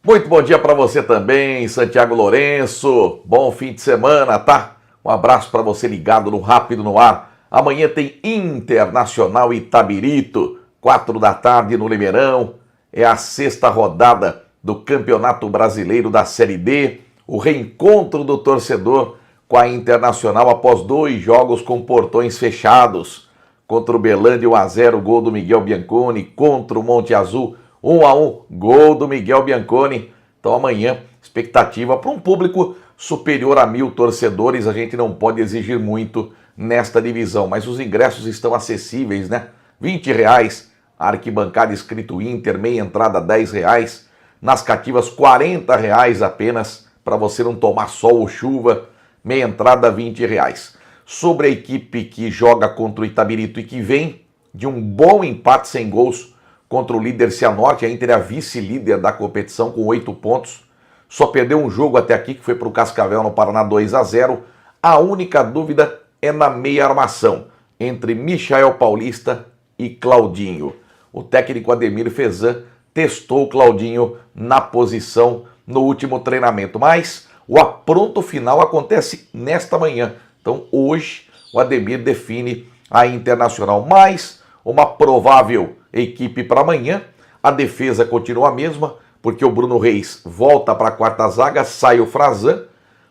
Muito bom dia para você também, Santiago Lourenço. Bom fim de semana, tá? Um abraço para você ligado no Rápido no Ar. Amanhã tem Internacional e Itabirito, 4 da tarde no Limeirão. É a 6ª rodada do Campeonato Brasileiro da Série D. O reencontro do torcedor com a Internacional após 2 jogos com portões fechados. Contra o Berlândia 1-0, gol do Miguel Bianconi. Contra o Monte Azul 1-1, gol do Miguel Bianconi. Então amanhã, expectativa para um público superior a 1.000 torcedores. A gente não pode exigir muito nesta divisão, mas os ingressos estão acessíveis, né? R$20, arquibancada escrito Inter, meia entrada R$10. Nas cativas R$40 apenas, para você não tomar sol ou chuva, meia entrada R$20. Sobre a equipe que joga contra o Itabirito e que vem de um bom empate sem gols contra o líder Cianorte, a Inter é a vice-líder da competição com 8 pontos. Só perdeu um jogo até aqui, que foi para o Cascavel no Paraná 2-0. A única dúvida é na meia armação, entre Michael Paulista e Claudinho. O técnico Ademir Fezan testou o Claudinho na posição no último treinamento, mas o apronto final acontece nesta manhã. Então hoje o Ademir define a Internacional, mais uma provável equipe para amanhã. A defesa continua a mesma, porque o Bruno Reis volta para a quarta zaga, sai o Frazan,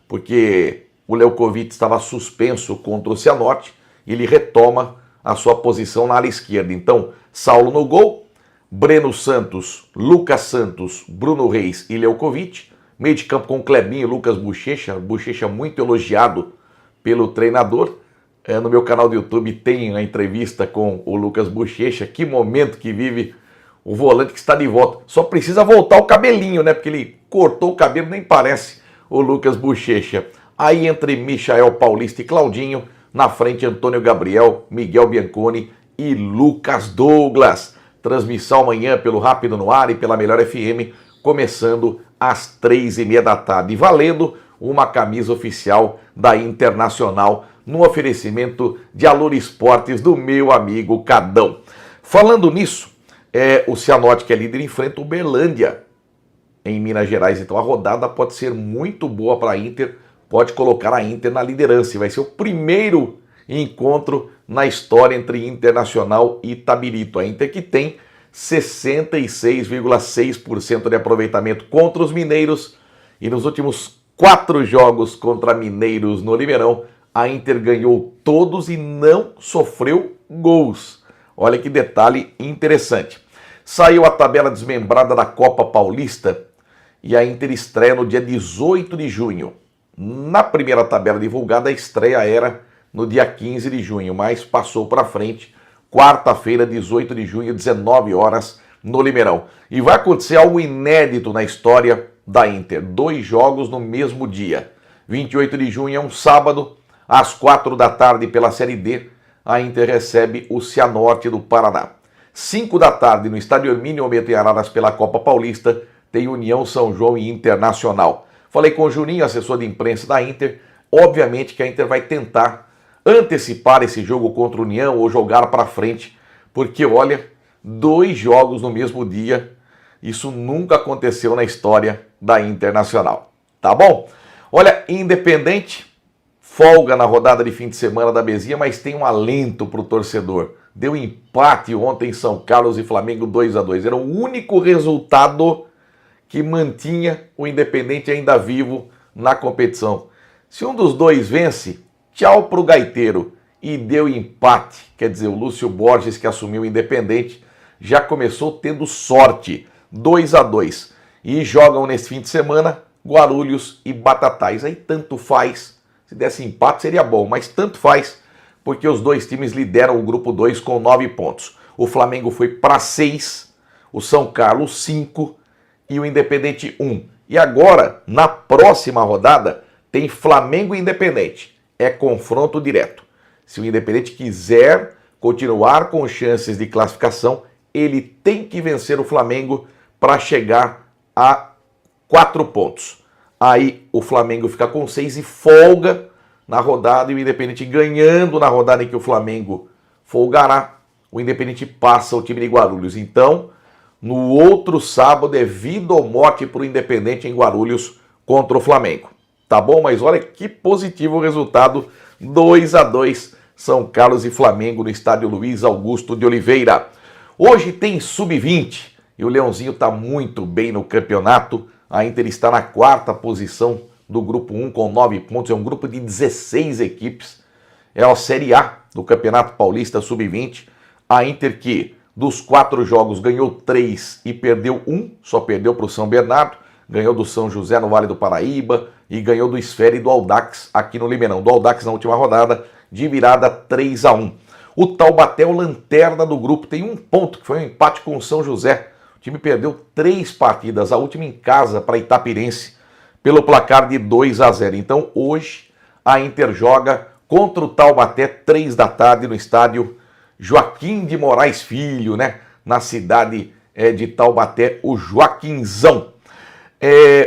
porque o Leukovic estava suspenso contra o Cianorte, e ele retoma a sua posição na ala esquerda. Então, Saulo no gol, Breno Santos, Lucas Santos, Bruno Reis e Leukovic. Meio de campo com Clebinho e Lucas Bochecha muito elogiado pelo treinador. No meu canal do YouTube tem a entrevista com o Lucas Bochecha. Que momento que vive o volante que está de volta. Só precisa voltar o cabelinho, né? Porque ele cortou o cabelo, nem parece o Lucas Bochecha. Aí entre Michael Paulista e Claudinho, na frente Antônio Gabriel, Miguel Bianconi e Lucas Douglas. Transmissão amanhã pelo Rápido no Ar e pela Melhor FM, começando às 3h30 da tarde. Valendo uma camisa oficial da Internacional, no oferecimento de Alura Esportes do meu amigo Cadão. Falando nisso, o Cianorte, que é líder, enfrenta o Berlândia em Minas Gerais. Então a rodada pode ser muito boa para a Inter, pode colocar a Inter na liderança. Vai ser o primeiro encontro na história entre Internacional e Itabirito. A Inter que tem 66,6% de aproveitamento contra os mineiros, e nos últimos 4 jogos contra mineiros no Limeirão, a Inter ganhou todos e não sofreu gols. Olha que detalhe interessante. Saiu a tabela desmembrada da Copa Paulista e a Inter estreia no dia 18 de junho. Na primeira tabela divulgada, a estreia era no dia 15 de junho, mas passou para frente. Quarta-feira, 18 de junho, 19 horas, no Limeirão. E vai acontecer algo inédito na história da Inter. 2 jogos no mesmo dia. 28 de junho é um sábado, às 4 da tarde pela Série D, a Inter recebe o Cianorte do Paraná. 5 da tarde no Estádio Hermínio Ometo em Araras pela Copa Paulista, tem União São João e Internacional. Falei com o Juninho, assessor de imprensa da Inter. Obviamente que a Inter vai tentar antecipar esse jogo contra o União ou jogar para frente, porque olha, 2 jogos no mesmo dia, isso nunca aconteceu na história da Internacional. Tá bom? Olha, Independente folga na rodada de fim de semana da Bezinha, mas tem um alento para o torcedor. Deu empate ontem em São Carlos e Flamengo 2-2. Era o único resultado que mantinha o Independente ainda vivo na competição. Se um dos dois vence, tchau para o gaiteiro. E deu empate. Quer dizer, o Lúcio Borges, que assumiu o Independente, já começou tendo sorte. 2-2. E jogam nesse fim de semana Guarulhos e Batatais. Aí tanto faz. Se desse empate seria bom, mas tanto faz, porque os 2 times lideram o grupo 2 com 9 pontos. O Flamengo foi para 6, o São Carlos 5 e o Independente 1. E agora, na próxima rodada, tem Flamengo e Independente. É confronto direto. Se o Independente quiser continuar com chances de classificação, ele tem que vencer o Flamengo para chegar a 4 pontos. Aí o Flamengo fica com 6 e folga na rodada, e o Independente ganhando na rodada em que o Flamengo folgará, o Independente passa o time de Guarulhos. Então, No outro sábado é vida ou morte para o Independente em Guarulhos contra o Flamengo. Tá bom? Mas olha que positivo o resultado, 2-2, São Carlos e Flamengo no estádio Luiz Augusto de Oliveira. Hoje tem sub-20 e o Leãozinho está muito bem no campeonato. A Inter está na 4ª posição do grupo 1 com 9 pontos, é um grupo de 16 equipes. É a Série A do Campeonato Paulista Sub-20. A Inter que dos 4 jogos ganhou 3 e perdeu 1, só perdeu para o São Bernardo, ganhou do São José no Vale do Paraíba e ganhou do Esfera e do Audax aqui no Limeirão. Do Audax na última rodada de virada 3-1. O Taubaté, o lanterna do grupo, tem 1 ponto, que foi um empate com o São José. O time perdeu 3 partidas, a última em casa para Itapirense, pelo placar de 2-0. Então hoje a Inter joga contra o Taubaté, 3 da tarde, no estádio Joaquim de Moraes Filho, né? Na cidade de Taubaté, o Joaquinzão.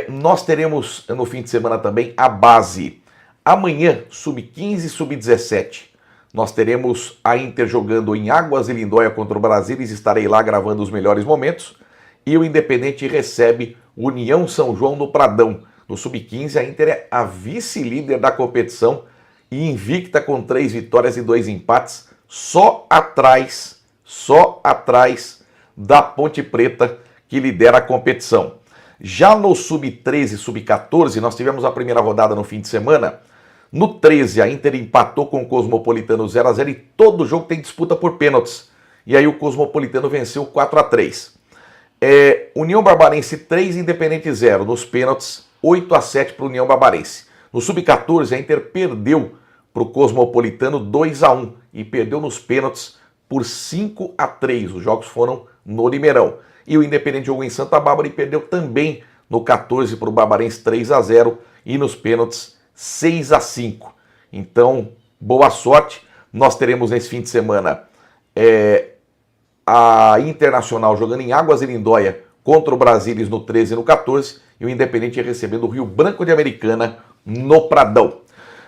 Nós teremos no fim de semana também a base. Amanhã, sub-15 e sub-17, nós teremos a Inter jogando em Águas e Lindóia contra o Brasília. Estarei lá gravando os melhores momentos. E o Independente recebe o União São João no Pradão. No sub-15, a Inter é a vice-líder da competição e invicta com 3 vitórias e 2 empates, só atrás da Ponte Preta, que lidera a competição. Já no sub-13 e sub-14, nós tivemos a primeira rodada no fim de semana. No 13, a Inter empatou com o Cosmopolitano 0-0 e todo jogo tem disputa por pênaltis. E aí o Cosmopolitano venceu 4-3. União Barbarense 3, Independente 0. Nos pênaltis, 8-7 para o União Barbarense. No sub-14, a Inter perdeu para o Cosmopolitano 2-1 e perdeu nos pênaltis por 5-3. Os jogos foram no Limeirão. E o Independente jogou em Santa Bárbara e perdeu também no 14 para o Barbarense 3-0 e nos pênaltis 6-5. Então, boa sorte. Nós teremos nesse fim de semana a Internacional jogando em Águas e Lindóia contra o Brasília no 13 e no 14 e o Independente recebendo o Rio Branco de Americana no Pradão.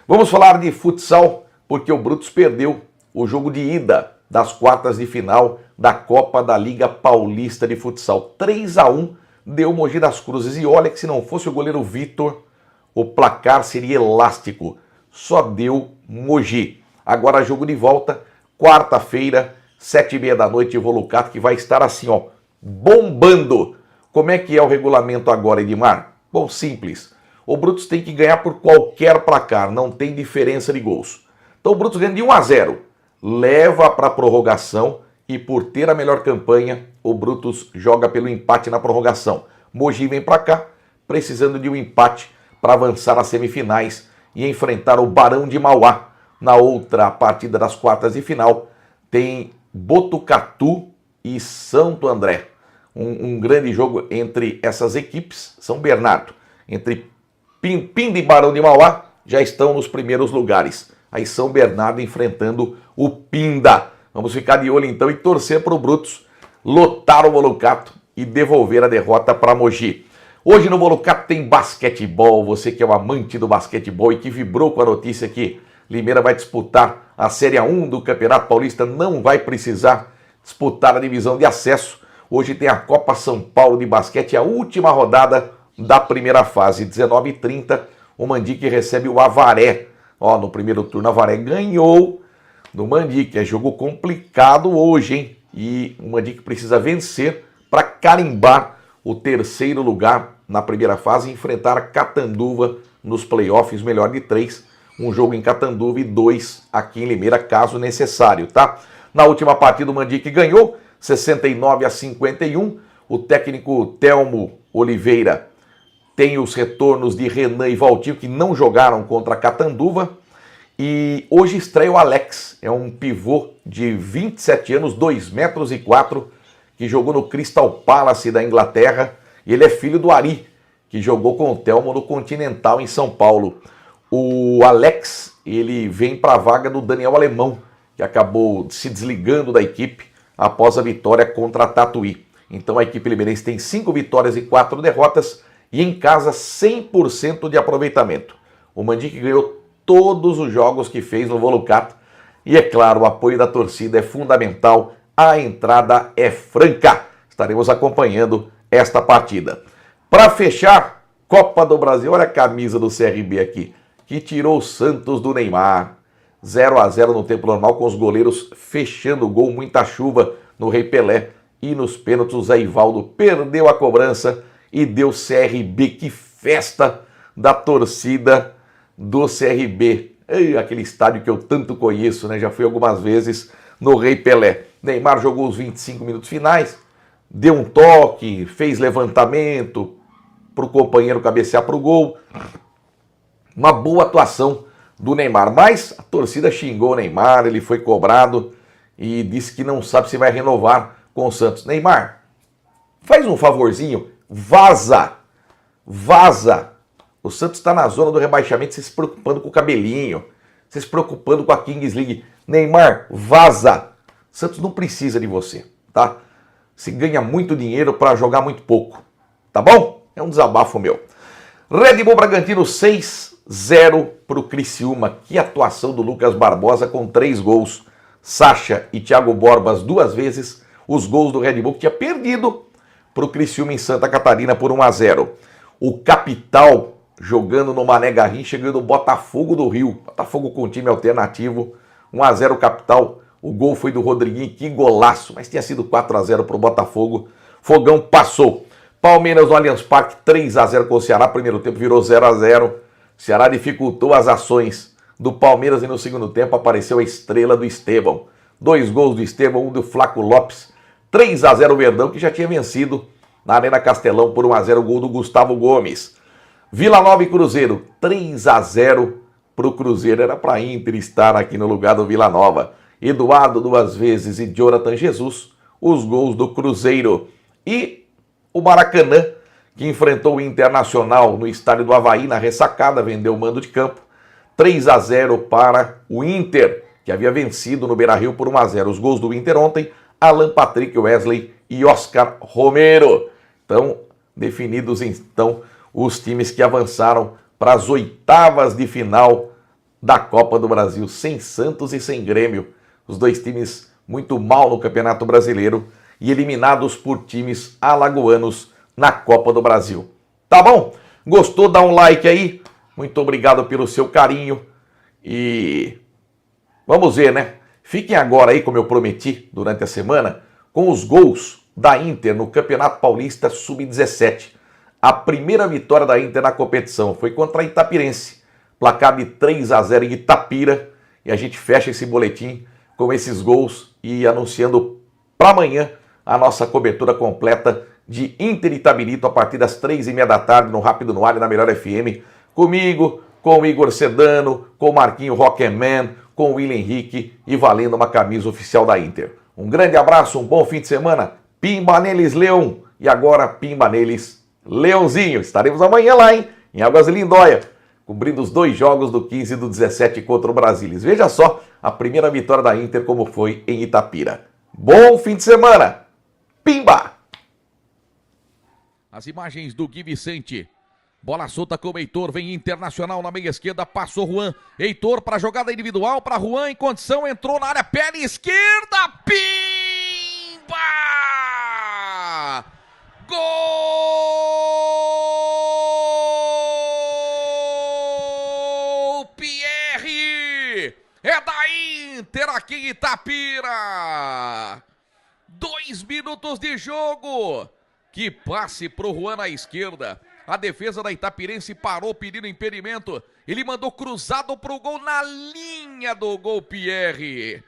Vamos falar de futsal, porque o Brutus perdeu o jogo de ida das quartas de final da Copa da Liga Paulista de Futsal. 3-1 deu Mogi das Cruzes. E olha que se não fosse o goleiro Vitor, o placar seria elástico. Só deu Mogi. Agora jogo de volta, quarta-feira, 7h30 da noite, Volucato, que vai estar assim, ó, bombando. Como é que é o regulamento agora, Edmar? Bom, simples. O Brutus tem que ganhar por qualquer placar, não tem diferença de gols. Então o Brutus ganha de 1-0, leva para a prorrogação e por ter a melhor campanha, o Brutus joga pelo empate na prorrogação. Mogi vem para cá, precisando de um empate para avançar às semifinais e enfrentar o Barão de Mauá. Na outra partida das quartas de final, tem Botucatu e Santo André. Um grande jogo entre essas equipes. São Bernardo, entre Pinda e Barão de Mauá, já estão nos primeiros lugares. Aí São Bernardo enfrentando o Pinda. Vamos ficar de olho então e torcer para o Brutus lotar o Volucato e devolver a derrota para Mogi. Hoje no Volucato tem basquetebol. Você que é um amante do basquetebol e que vibrou com a notícia que Limeira vai disputar a Série A1 do Campeonato Paulista, não vai precisar disputar a divisão de acesso. Hoje tem a Copa São Paulo de basquete, a última rodada da primeira fase, 19h30, o Mandique recebe o Avaré. Ó, no primeiro turno, o Avaré ganhou do Mandique. É jogo complicado hoje, hein? E o Mandique precisa vencer para carimbar o terceiro lugar na primeira fase e enfrentar a Catanduva nos playoffs, melhor de 3. Um jogo em Catanduva e 2 aqui em Limeira, caso necessário, tá? Na última partida, o Mandique ganhou, 69-51. O técnico Telmo Oliveira tem os retornos de Renan e Valtinho, que não jogaram contra a Catanduva. E hoje estreia o Alex, é um pivô de 27 anos, 2,04 m, que jogou no Crystal Palace da Inglaterra. E ele é filho do Ari, que jogou com o Telmo no Continental em São Paulo. O Alex, ele vem para a vaga do Daniel Alemão, que acabou se desligando da equipe após a vitória contra a Tatuí. Então a equipe limeirense tem 5 vitórias e 4 derrotas e em casa 100% de aproveitamento. O Mandique ganhou todos os jogos que fez no Volucato e, é claro, o apoio da torcida é fundamental, a entrada é franca. estaremos acompanhando esta partida. Para fechar, Copa do Brasil, olha a camisa do CRB aqui, que tirou o Santos do Neymar. 0-0 no tempo normal, com os goleiros fechando o gol, muita chuva no Rei Pelé. E nos pênaltis, o Zé Ivaldo perdeu a cobrança e deu CRB. Que festa da torcida do CRB. Aquele estádio que eu tanto conheço, né? Já fui algumas vezes no Rei Pelé. Neymar jogou os 25 minutos finais, deu um toque, fez levantamento para o companheiro cabecear para o gol. Uma boa atuação do Neymar, mas a torcida xingou o Neymar, ele foi cobrado e disse que não sabe se vai renovar com o Santos. Neymar, faz um favorzinho, vaza, O Santos está na zona do rebaixamento, se preocupando com o cabelinho, se preocupando com a Kings League. Neymar, vaza. O Santos não precisa de você, tá? Se ganha muito dinheiro para jogar muito pouco, tá bom? É um desabafo meu. Red Bull Bragantino 6-0 para o Criciúma. Que atuação do Lucas Barbosa com 3 gols. Sacha e Thiago Borbas 2 vezes. Os gols do Red Bull que tinha perdido para o Criciúma em Santa Catarina por 1-0. O Capital jogando no Mané Garrincha, chegando o Botafogo do Rio. Botafogo com time alternativo. 1-0 Capital. O gol foi do Rodriguinho, que golaço. Mas tinha sido 4-0 para o Botafogo. Fogão passou. Palmeiras no Allianz Parque, 3-0 com o Ceará. Primeiro tempo virou 0-0. Ceará dificultou as ações do Palmeiras e no segundo tempo apareceu a estrela do Estevão. 2 gols do Estevão, um do Flaco Lopes. 3-0 o Verdão, que já tinha vencido na Arena Castelão por 1-0 o gol do Gustavo Gomes. Vila Nova e Cruzeiro, 3-0 para o Cruzeiro. Era para Inter estar aqui no lugar do Vila Nova. Eduardo 2 vezes e Jonathan Jesus, os gols do Cruzeiro. E o Maracanã, que enfrentou o Internacional no estádio do Avaí, na ressacada, vendeu o mando de campo. 3-0 para o Inter, que havia vencido no Beira-Rio por 1-0. Os gols do Inter ontem, Alan Patrick, Wesley e Oscar Romero. Então, definidos então os times que avançaram para as oitavas de final da Copa do Brasil, sem Santos e sem Grêmio. Os 2 times muito mal no Campeonato Brasileiro e eliminados por times alagoanos na Copa do Brasil. Tá bom? Gostou? Dá um like aí. Muito obrigado pelo seu carinho. E vamos ver, né? Fiquem agora aí, como eu prometi durante a semana, com os gols da Inter no Campeonato Paulista Sub-17. A primeira vitória da Inter na competição foi contra a Itapirense. Placar de 3-0 em Itapira. E a gente fecha esse boletim com esses gols e anunciando para amanhã a nossa cobertura completa de Inter Itabirito a partir das 3h30 da tarde no Rápido no Ar e na Melhor FM. Comigo, com o Igor Sedano, com o Marquinho Rockman, com o William Henrique e valendo uma camisa oficial da Inter. Um grande abraço, um bom fim de semana. Pimba neles, Leão. E agora, pimba neles, Leãozinho. Estaremos amanhã lá, hein? Em Águas de Lindóia, cobrindo os 2 jogos do 15 e do 17 contra o Brasilis. Veja só a primeira vitória da Inter como foi em Itapira. Bom fim de semana. Pimba! As imagens do Gui Vicente. Bola solta com o Heitor, vem Internacional na meia esquerda, passou Juan. Heitor para jogada individual, para Juan em condição, entrou na área, perna esquerda, pimba! Gol! Pierre! É da Inter aqui em Itapira! 2 minutos de jogo. Que passe pro Juan na esquerda. A defesa da Itapirense parou pedindo impedimento. Ele mandou cruzado pro gol na linha do gol, Pierre.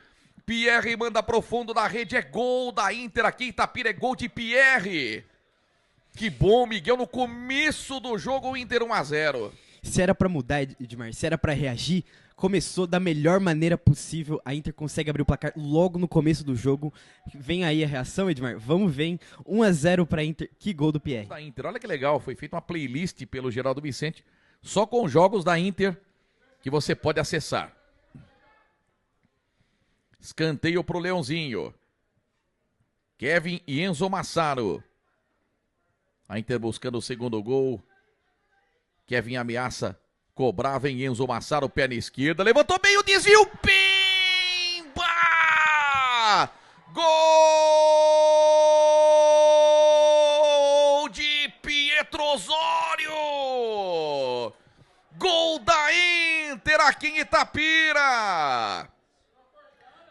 Pierre manda pro fundo da rede. É gol da Inter aqui em Itapira. É gol de Pierre. Que bom, Miguel. No começo do jogo, o Inter 1-0. Se era pra mudar, Edmar, se era pra reagir, começou da melhor maneira possível. A Inter consegue abrir o placar logo no começo do jogo. Vem aí a reação, Edmar. Vamos ver. 1-0 pra Inter. Que gol do Pierre. Da Inter. Olha que legal. Foi feita uma playlist pelo Geraldo Vicente só com jogos da Inter que você pode acessar. Escanteio pro Leãozinho. Kevin e Enzo Massaro. A Inter buscando o segundo gol. Kevin ameaça cobrar, vem Enzo Massaro, perna esquerda, levantou bem o desvio, pimba! Gol Pietro Osório! Gol da Inter aqui em Itapira!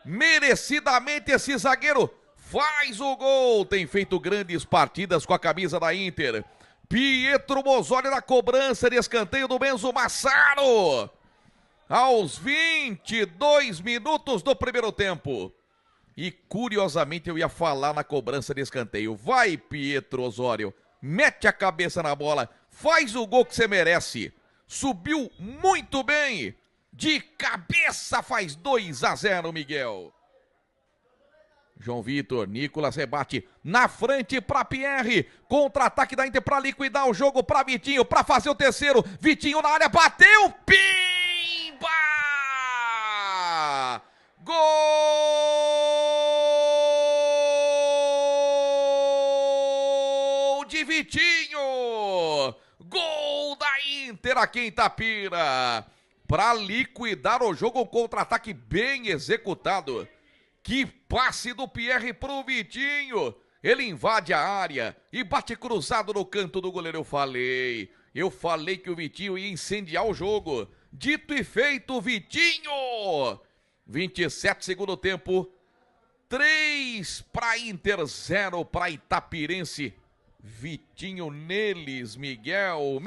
Merecidamente esse zagueiro faz o gol, tem feito grandes partidas com a camisa da Inter. Pietro Osório na cobrança de escanteio do Benzo Massaro. Aos 22 minutos do primeiro tempo. E curiosamente eu ia falar na cobrança de escanteio. Vai, Pietro Osório, mete a cabeça na bola, faz o gol que você merece. Subiu muito bem. De cabeça faz 2-0, Miguel. João Vitor, Nicolas rebate na frente para Pierre. Contra-ataque da Inter para liquidar o jogo para Vitinho, para fazer o terceiro. Vitinho na área, bateu, pimba! Gol de Vitinho! Gol da Inter aqui em Itapira. Para liquidar o jogo, um contra-ataque bem executado. Que passe do Pierre pro Vitinho. Ele invade a área e bate cruzado no canto do goleiro. Eu falei que o Vitinho ia incendiar o jogo. Dito e feito, Vitinho. 27 segundo tempo. 3 para Inter, 0 para Itapirense. Vitinho neles, Miguel.